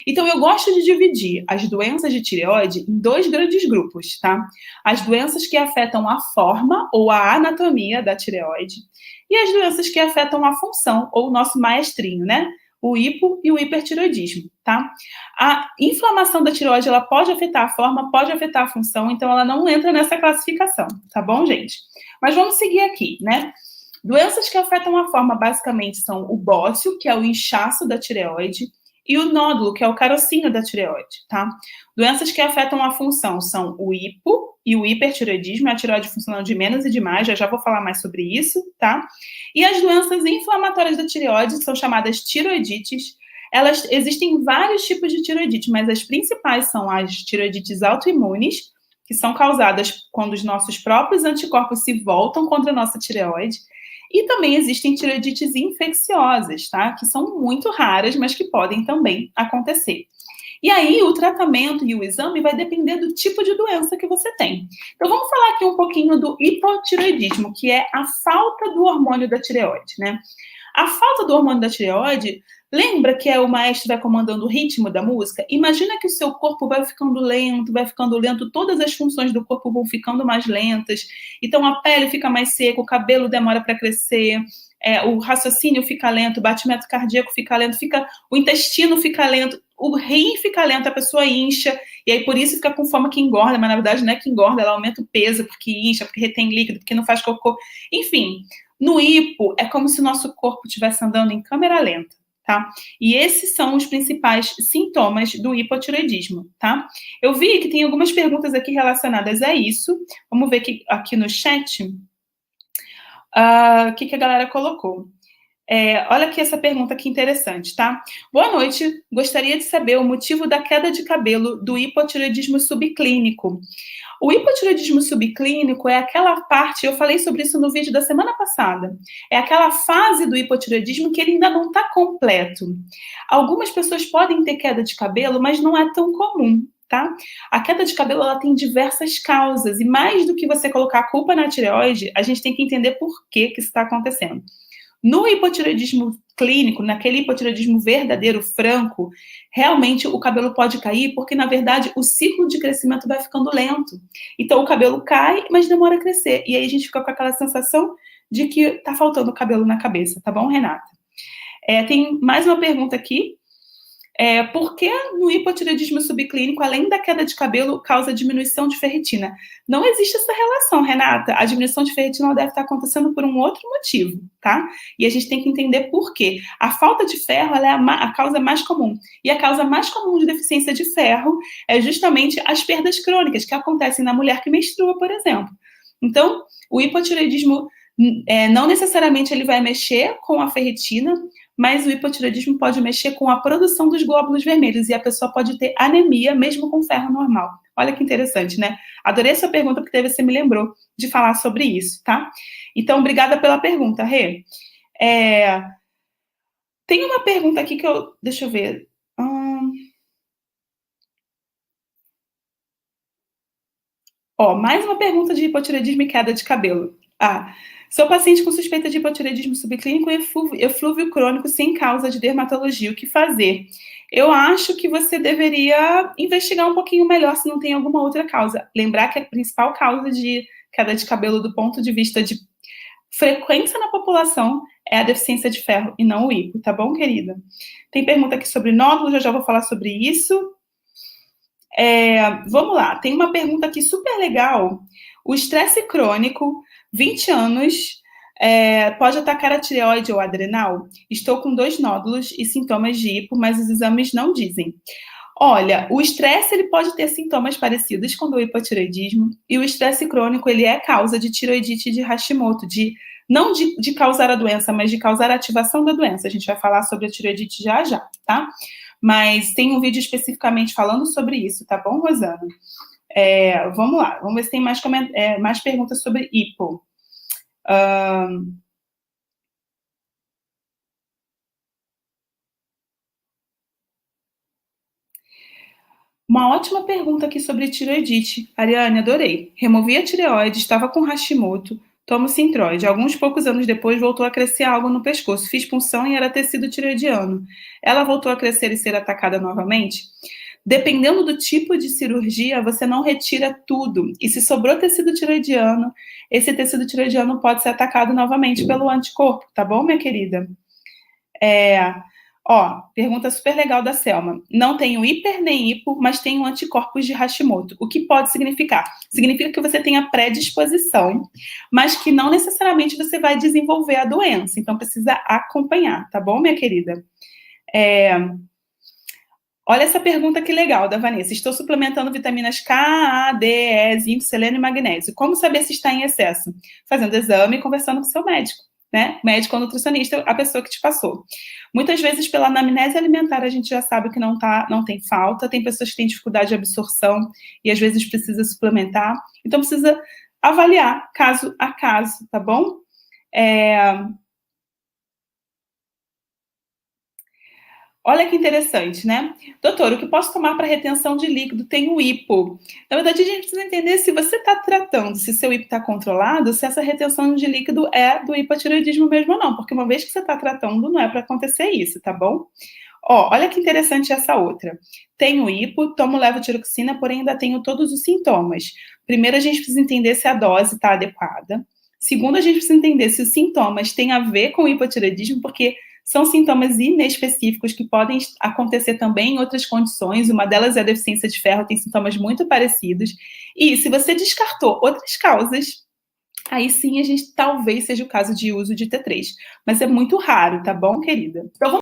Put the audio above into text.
Então, eu gosto de dividir as doenças de tireoide em dois grandes grupos, tá? As doenças que afetam a forma ou a anatomia da tireoide e as doenças que afetam a função ou o nosso maestrinho, né? O hipo e o hipertireoidismo, tá? A inflamação da tireoide, ela pode afetar a forma, pode afetar a função, então ela não entra nessa classificação, tá bom, gente? Mas vamos seguir aqui, né? Doenças que afetam a forma, basicamente, são o bócio, que é o inchaço da tireoide, e o nódulo, que é o carocinho da tireoide, tá? Doenças que afetam a função são o hipo e o hipertireoidismo, a tireoide funcionando de menos e de mais, já vou falar mais sobre isso, tá? E as doenças inflamatórias da tireoide são chamadas tiroidites. Existem vários tipos de tiroidite, mas as principais são as tiroidites autoimunes, que são causadas quando os nossos próprios anticorpos se voltam contra a nossa tireoide. E também existem tireoidites infecciosas, tá? Que são muito raras, mas que podem também acontecer. E aí, o tratamento e o exame vai depender do tipo de doença que você tem. Então, vamos falar aqui um pouquinho do hipotireoidismo, que é a falta do hormônio da tireoide, né? A falta do hormônio da tireoide, lembra que o maestro vai comandando o ritmo da música? Imagina que o seu corpo vai ficando lento, todas as funções do corpo vão ficando mais lentas. Então, a pele fica mais seca, o cabelo demora para crescer, o raciocínio fica lento, o batimento cardíaco fica lento, o intestino fica lento, o rim fica lento, a pessoa incha, e aí por isso fica com fome que engorda, mas na verdade não é que engorda, ela aumenta o peso porque incha, porque retém líquido, porque não faz cocô. Enfim, no hipo é como se o nosso corpo estivesse andando em câmera lenta, tá? E esses são os principais sintomas do hipotireoidismo, tá? Eu vi que tem algumas perguntas aqui relacionadas a isso. Vamos ver aqui no chat o que a galera colocou. Olha aqui essa pergunta que interessante, tá? Boa noite, gostaria de saber o motivo da queda de cabelo do hipotireoidismo subclínico. O hipotireoidismo subclínico é aquela parte, eu falei sobre isso no vídeo da semana passada, é aquela fase do hipotireoidismo que ele ainda não está completo. Algumas pessoas podem ter queda de cabelo, mas não é tão comum, tá? A queda de cabelo, ela tem diversas causas, e mais do que você colocar a culpa na tireoide, a gente tem que entender por que isso está acontecendo. No hipotireoidismo clínico, naquele hipotireoidismo verdadeiro, franco, realmente o cabelo pode cair porque, na verdade, o ciclo de crescimento vai ficando lento. Então, o cabelo cai, mas demora a crescer. E aí a gente fica com aquela sensação de que tá faltando cabelo na cabeça, tá bom, Renata? Tem mais uma pergunta aqui. Por que no hipotireoidismo subclínico, além da queda de cabelo, causa diminuição de ferritina? Não existe essa relação, Renata. A diminuição de ferritina deve estar acontecendo por um outro motivo, tá? E a gente tem que entender por quê. A falta de ferro ela é a causa mais comum. E a causa mais comum de deficiência de ferro é justamente as perdas crônicas que acontecem na mulher que menstrua, por exemplo. Então, o hipotireoidismo não necessariamente ele vai mexer com a ferritina, mas o hipotireoidismo pode mexer com a produção dos glóbulos vermelhos e a pessoa pode ter anemia mesmo com ferro normal. Olha que interessante, né? Adorei essa pergunta porque você me lembrou de falar sobre isso, tá? Então, obrigada pela pergunta, Rê. Tem uma pergunta aqui que deixa eu ver. Mais uma pergunta de hipotireoidismo e queda de cabelo. Sou paciente com suspeita de hipotireoidismo subclínico e eflúvio crônico sem causa de dermatologia. O que fazer? Eu acho que você deveria investigar um pouquinho melhor se não tem alguma outra causa. Lembrar que a principal causa de queda de cabelo do ponto de vista de frequência na população é a deficiência de ferro e não o hipo, tá bom, querida? Tem pergunta aqui sobre nódulos, já vou falar sobre isso. Vamos lá, tem uma pergunta aqui super legal. O estresse crônico, 20 anos, pode atacar a tireoide ou adrenal? Estou com 2 nódulos e sintomas de hipo, mas os exames não dizem. Olha, o estresse ele pode ter sintomas parecidos com o hipotireoidismo, e o estresse crônico ele é causa de tiroidite de Hashimoto, não de causar a doença, mas de causar a ativação da doença. A gente vai falar sobre a tiroidite já, tá? Mas tem um vídeo especificamente falando sobre isso, tá bom, Rosana? Vamos lá, vamos ver se tem mais perguntas sobre hipo. Uma ótima pergunta aqui sobre tireoidite. Ariane, adorei. Removi a tireoide, estava com Hashimoto, Tomo Sintroid. Alguns poucos anos depois, voltou a crescer algo no pescoço. Fiz punção e era tecido tireoidiano. Ela voltou a crescer e ser atacada novamente? Dependendo do tipo de cirurgia, você não retira tudo. E se sobrou tecido tireoidiano, esse tecido tireoidiano pode ser atacado novamente pelo anticorpo, tá bom, minha querida? Pergunta super legal da Selma. Não tenho hiper nem hipo, mas tenho anticorpos de Hashimoto. O que pode significar? Significa que você tem a predisposição, mas que não necessariamente você vai desenvolver a doença. Então, precisa acompanhar, tá bom, minha querida? Olha essa pergunta que legal da Vanessa. Estou suplementando vitaminas K, A, D, E, zinco, selênio e magnésio. Como saber se está em excesso? Fazendo exame e conversando com seu médico, né? Médico ou nutricionista, a pessoa que te passou. Muitas vezes, pela anamnese alimentar, a gente já sabe que não tem falta. Tem pessoas que têm dificuldade de absorção e às vezes precisa suplementar. Então, precisa avaliar caso a caso, tá bom? Olha que interessante, né? Doutor, o que posso tomar para retenção de líquido? Tem o hipo. Na verdade, a gente precisa entender se você está tratando, se seu hipo está controlado, se essa retenção de líquido é do hipotireoidismo mesmo ou não, porque uma vez que você está tratando, não é para acontecer isso, tá bom? Olha que interessante essa outra. Tenho hipo, tomo levotiroxina, porém ainda tenho todos os sintomas. Primeiro, a gente precisa entender se a dose está adequada. Segundo, a gente precisa entender se os sintomas têm a ver com o hipotireoidismo, porque são sintomas inespecíficos que podem acontecer também em outras condições. Uma delas é a deficiência de ferro, tem sintomas muito parecidos. E se você descartou outras causas, aí sim a gente talvez seja o caso de uso de T3. Mas é muito raro, tá bom, querida? Então,